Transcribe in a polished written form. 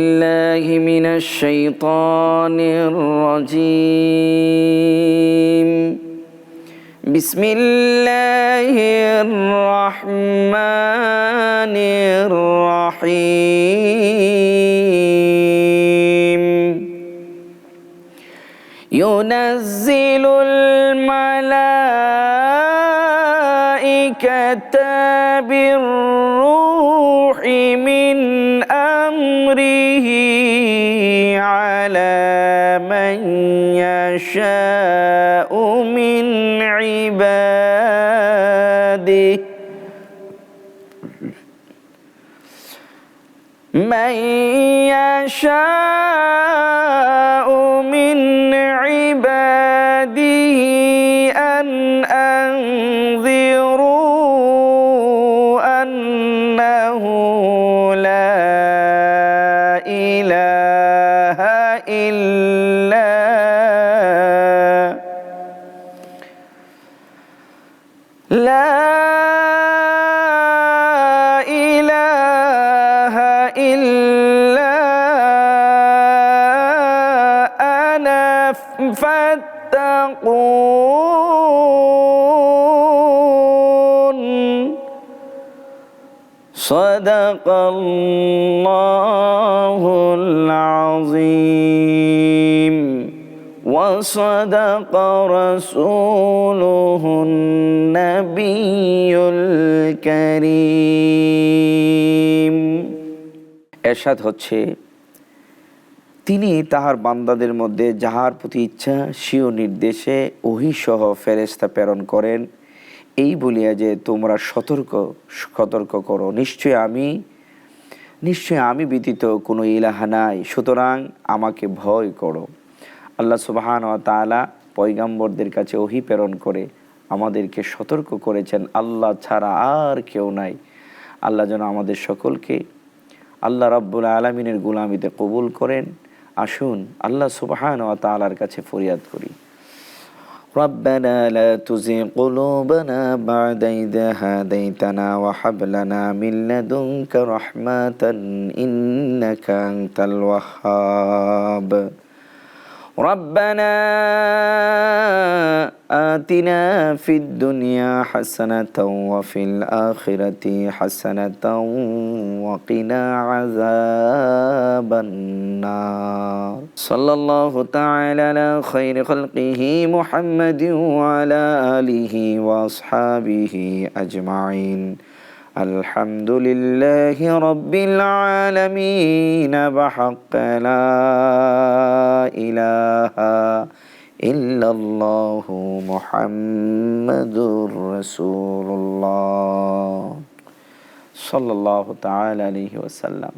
بالله من الشيطان الرجيم بسم الله الرحمن الرحيم ينزل الملائكة بالروح من أمره على من يشاء من عباده أن أنذروا أنه لا إله إلا أنا فاتقون صدق الله العظيم وصدق رسوله النبي الكريم। এরশাদ হচ্ছে, তিনি তাহার বান্দাদের মধ্যে যাহার প্রতি ইচ্ছা স্বীয় নির্দেশে ওহীসহ ফেরেশতা প্রেরণ করেন, এই বলিয়া যে তোমরা সতর্ক করো, নিশ্চয় আমি ব্যতীত কোনো ইলাহা নাই, সুতরাং আমাকে ভয় করো। আল্লাহ সুবহানাহু ওয়া তাআলা পয়গম্বরদের কাছে ওহী প্রেরণ করে আমাদেরকে সতর্ক করেছেন আল্লাহ ছাড়া আর কেউ নাই। আল্লাহ যেন আমাদের সকলকে আল্লাহ রাব্বুল আলামিনের গোলামিতে কবুল করেন। আসুন আল্লাহ সুবহানাহু ওয়া তাআলার কাছে ফরিয়াদ করি। ربنا لا تزغ قلوبنا بعد إذ هديتنا وهب لنا من لدنك رحمة إنك أنت الوهاب ربنا آتنا في الدنيا حسنة وفي الآخرة حسنة وقنا عذاب النار صلى الله تعالى على خير خلقه محمد وعلى آله وأصحابه أجمعين الحمد لله رب العالمين بحق لا إله إلا الله محمد رسول الله صلى الله تعالى عليه وسلم।